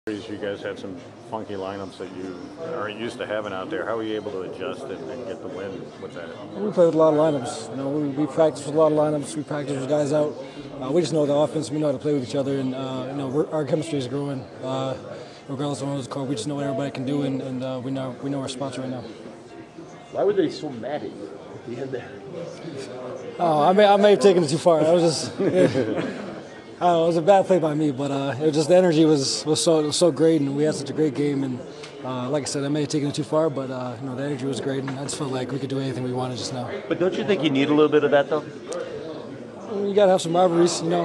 You guys had some funky lineups that you aren't used to having out there. How were you able to adjust and get the win with that? We play with a lot of lineups. We practice with a lot of lineups. We practice with guys out. We just know the offense. We know how to play with each other, and our chemistry is growing. Regardless of who's called, we just know what everybody can do, and we know our spots right now. Why were they so mad at you at the end there? Oh, I may have taken it too far. I was just. It was a bad play by me, but it was just the energy was so great, and we had such a great game. And like I said, I may have taken it too far, but the energy was great, and I just felt like we could do anything we wanted just now. But don't you think you need a little bit of that, though? You got to have some rivalries, when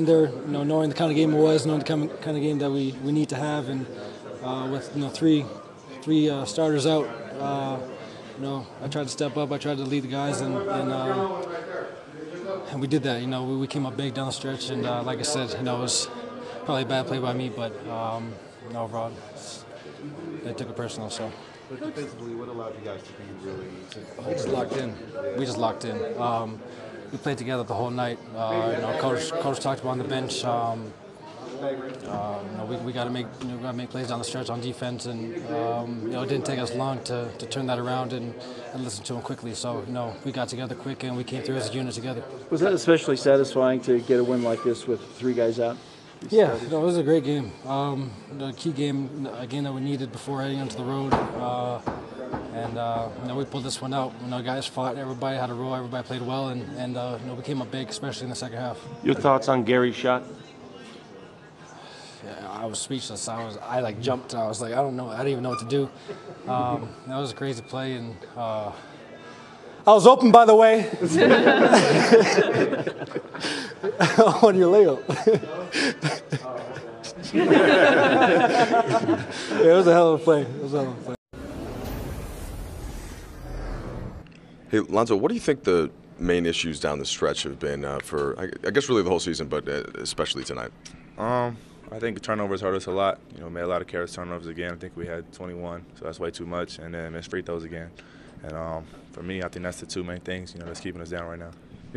they're knowing the kind of game it was, knowing the kind of game that we need to have, and with three starters out, I tried to step up, I tried to lead the guys, and we did that. We came up big down the stretch, and like I said, it was probably a bad play by me, but overall, they took it personal. So. But defensively, what allowed you guys to be really? We just locked in. We played together the whole night. Coach talked about on the bench. We got to make plays down the stretch on defense, and it didn't take us long to turn that around and listen to him quickly. So we got together quick and we came through as a unit together. Was that especially satisfying to get a win like this with three guys out? Yeah, it was a great game. The key game, a game that we needed before heading onto the road. We pulled this one out. Guys fought. Everybody had a role. Everybody played well, and we came up big, especially in the second half. Your thoughts on Gary's shot? Yeah, I was speechless. I jumped. I was like, I don't know. I didn't even know what to do. That was a crazy play, and I was open, by the way. On your layup. It was a hell of a play. Hey, Lonzo, what do you think the main issues down the stretch have been for, I guess, really the whole season, but especially tonight? I think turnovers hurt us a lot. Made a lot of careless turnovers again. I think we had 21, so that's way too much. And then missed free throws again. And for me, I think that's the two main things, that's keeping us down right now.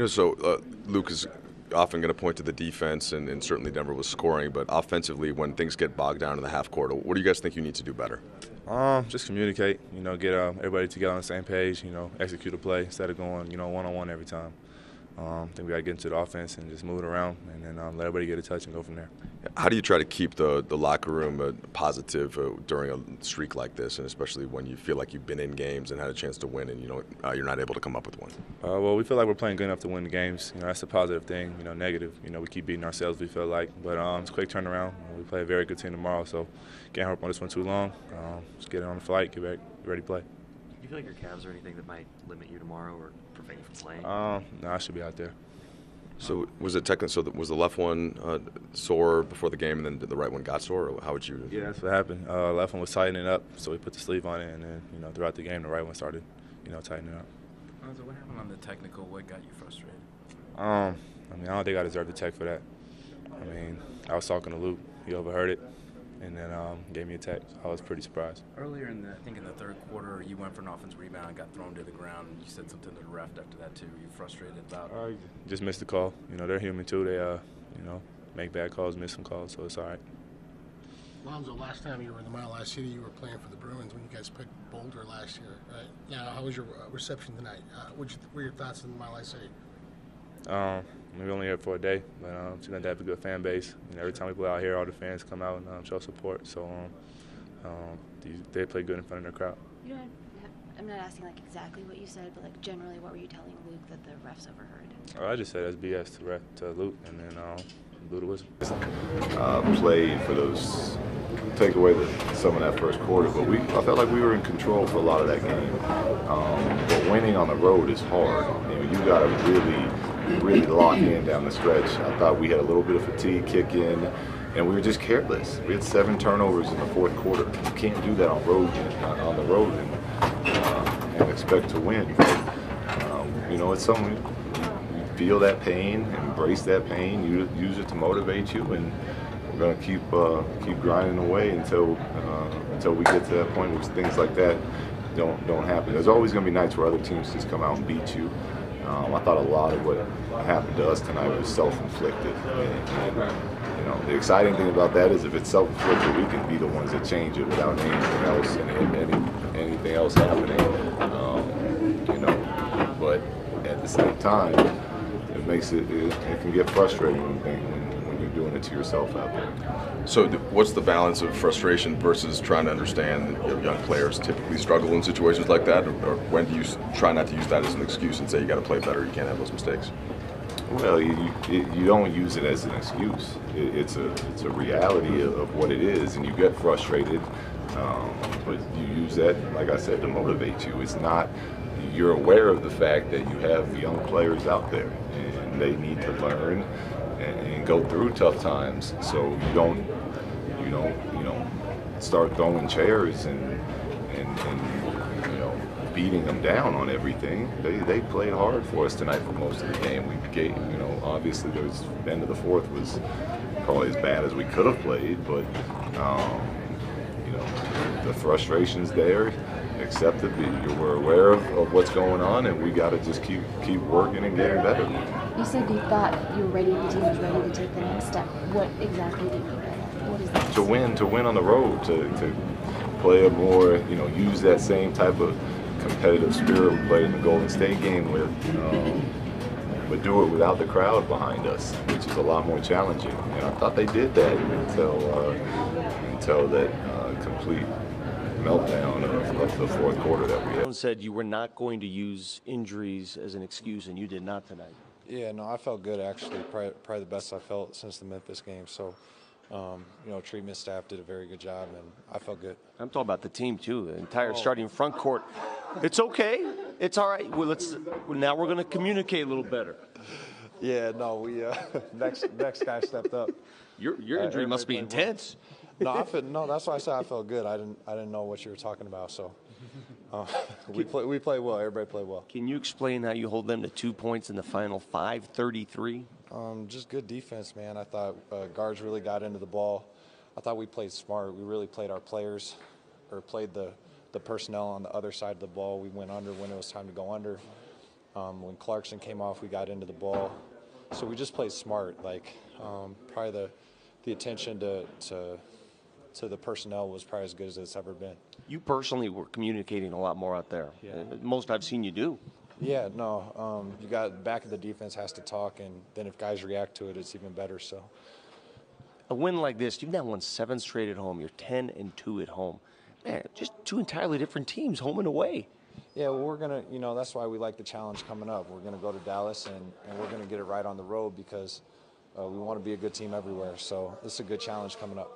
So Luke is often going to point to the defense, and certainly Denver was scoring. But offensively, when things get bogged down in the half court, what do you guys think you need to do better? Just communicate. Get everybody together on the same page. Execute a play instead of going, one-on-one every time. I think we got to get into the offense and just move it around, and then let everybody get a touch and go from there. How do you try to keep the locker room positive during a streak like this, and especially when you feel like you've been in games and had a chance to win, and you're not able to come up with one? Well, we feel like we're playing good enough to win the games. That's a positive thing. Negative, we keep beating ourselves. We feel like, but it's a quick turnaround. We play a very good team tomorrow, so can't harp on this one too long. Just get it on the flight, get ready to play. Do you feel like your calves or anything that might limit you tomorrow or prevent you from playing? No, I should be out there. So was it technical? So was the left one sore before the game, and then the right one got sore? Or how would you? Yeah, that's what happened. Left one was tightening up, so we put the sleeve on it, and then throughout the game, the right one started, tightening up. So what happened on the technical? What got you frustrated? I don't think I deserve the tech for that. I was talking to Luke. He overheard it, and then gave me a tech. I was pretty surprised. Earlier in the third quarter, you went for an offensive rebound and got thrown to the ground. And you said something to the ref after that too. You frustrated about it? Just missed the call. They're human too. They make bad calls, miss some calls, so it's all right. Lonzo, last time you were in the Mile High City, you were playing for the Bruins when you guys picked Boulder last year, right? Now, how was your reception tonight? What were your thoughts in the Mile High City? We only here for a day, but it's going to have a good fan base. Every time we play out here, all the fans come out and show support. So they play good in front of their crowd. I'm not asking exactly what you said, but generally, what were you telling Luke that the refs overheard? I just said that's BS to Luke, and then blew the whistle. Played for those, take away some of that first quarter, but I felt like we were in control for a lot of that game. But winning on the road is hard. You got to really lock in down the stretch. I thought we had a little bit of fatigue kick in, and we were just careless. We had 7 turnovers in the fourth quarter. You can't do that on the road and expect to win. It's something you feel that pain, embrace that pain, use it to motivate you, and we're going to keep grinding away until we get to that point where things like that don't happen. There's always going to be nights where other teams just come out and beat you. I thought a lot of what happened to us tonight was self-inflicted. And the exciting thing about that is if it's self-inflicted, we can be the ones that change it without anything else and anything else happening. But at the same time, it can get frustrating when you're doing it to yourself out there. So what's the balance of frustration versus trying to understand that young players typically struggle in situations like that? Or when do you try not to use that as an excuse and say you got to play better, you can't have those mistakes? Well, you don't use it as an excuse. It's a reality of what it is, and you get frustrated, but you use that, like I said, to motivate you. It's not. You're aware of the fact that you have young players out there, and they need to learn and go through tough times. So you don't start throwing chairs and beating them down on everything. They played hard for us tonight for most of the game. We gave, obviously the end of the fourth was probably as bad as we could have played, but the frustration's there. Accept it. We're aware of what's going on, and we got to just keep working and getting better. You said you thought you were ready, the team was ready to take the next step. What exactly do you mean by that? What is that? To win on the road, to play a more, use that same type of competitive spirit we played in the Golden State game with, but do it without the crowd behind us, which is a lot more challenging. And I thought they did that until that complete meltdown of the fourth quarter that we had. Said you were not going to use injuries as an excuse, and you did not tonight. Yeah, no, I felt good actually. Probably the best I felt since the Memphis game. So, treatment staff did a very good job, and I felt good. I'm talking about the team too. The entire starting front court. It's okay. It's all right. Well, now we're going to communicate a little better. Yeah, no, we next guy stepped up. Your injury must be intense. No, that's why I said I felt good. I didn't know what you were talking about. So we played well. Everybody played well. Can you explain how you hold them to 2 points in the final 5:33? Just good defense, man. I thought guards really got into the ball. I thought we played smart. We really played our players, or played the personnel on the other side of the ball. We went under when it was time to go under. When Clarkson came off, we got into the ball. So we just played smart. Probably the attention to the personnel was probably as good as it's ever been. You personally were communicating a lot more out there. Yeah. Most I've seen you do. Yeah, no. You got back of the defense has to talk, and then if guys react to it, it's even better. So a win like this, you've now won 7 straight at home. You're 10-2 at home. Man, just 2 entirely different teams, home and away. Yeah, well, we're going to, that's why we like the challenge coming up. We're going to go to Dallas, and we're going to get it right on the road because we want to be a good team everywhere. So this is a good challenge coming up.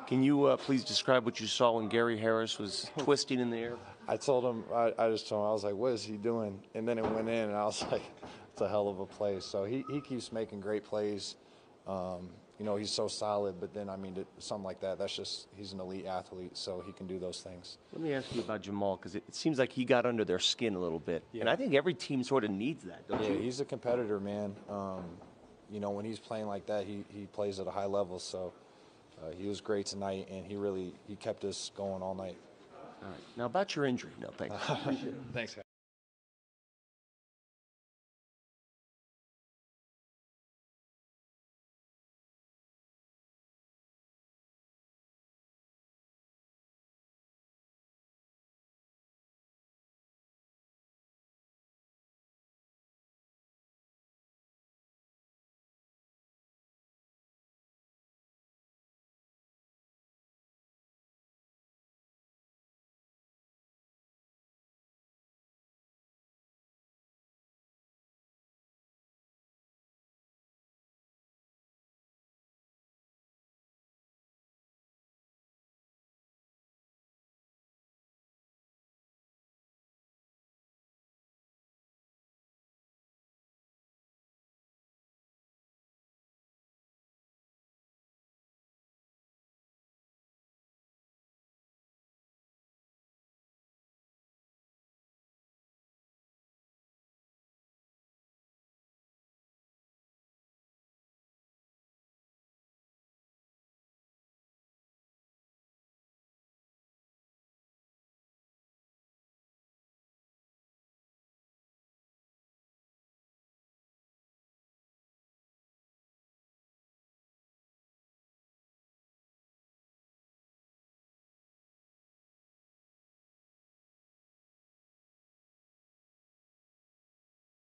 Can you please describe what you saw when Gary Harris was twisting in the air? I told him, I just told him, I was like, what is he doing? And then it went in, and I was like, it's a hell of a play. So he keeps making great plays. He's so solid, but then, something like that, that's just, he's an elite athlete, so he can do those things. Let me ask you about Jamal, because it seems like he got under their skin a little bit. Yeah. And I think every team sort of needs that, don't you? Yeah, he's a competitor, man. When he's playing like that, he plays at a high level, so he was great tonight, and he kept us going all night. All right. Now, about your injury. No, thanks. Thanks, guys.